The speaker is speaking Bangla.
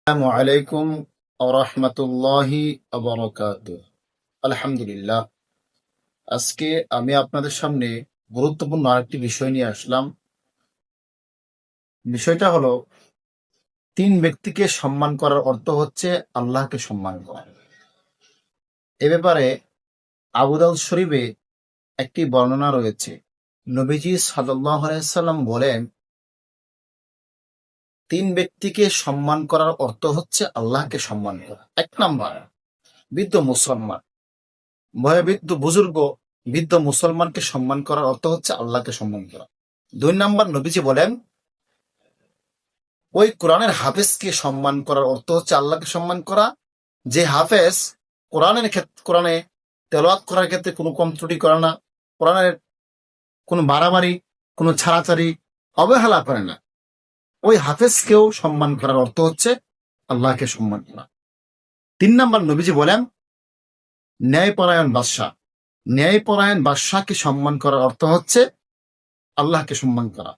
আসসালামু আলাইকুম ওয়া রাহমাতুল্লাহি ওয়া বারাকাতুহু। আলহামদুলিল্লাহ। আজকে আমি আপনাদের সামনে গুরুত্বপূর্ণ আরেকটি বিষয় নিয়ে আসলাম। বিষয়টা হলো তিন ব্যক্তিকে সম্মান করার অর্থ হচ্ছে আল্লাহকে সম্মান করা। এ ব্যাপারে আবু দাউদ শরীফে একটি বর্ণনা রয়েছে। নবীজি সাল্লাল্লাহু আলাইহি সাল্লাম বলেন, তিন ব্যক্তিকে সম্মান করার অর্থ হচ্ছে আল্লাহকে সম্মান করা। এক নাম্বার, বৃদ্ধ মুসলমান। বয়োবৃদ্ধ বুজুর্গ বৃদ্ধ মুসলমানকে সম্মান করার অর্থ হচ্ছে আল্লাহকে সম্মান করা। দুই নাম্বার, নবীজি বলেন, ওই কোরআনের হাফেজকে সম্মান করার অর্থ হচ্ছে আল্লাহকে সম্মান করা, যে হাফেজ কোরআনে তেলাওয়াত করার ক্ষেত্রে কোনো কম ত্রুটি করে না, কোরআনের কোনো বাড়াবাড়ি, কোনো ছাড়াছাড়ি, অবহেলা করে না। ওই হাফেজকেও সম্মান করার অর্থ হচ্ছে আল্লাহকে সম্মান করা। তিন নাম্বার, নবীজি বলেন, ন্যায়পরায়ণ বাদশাহ। ন্যায়পরায়ণ বাদশাহকে সম্মান করার অর্থ হচ্ছে আল্লাহকে সম্মান করা।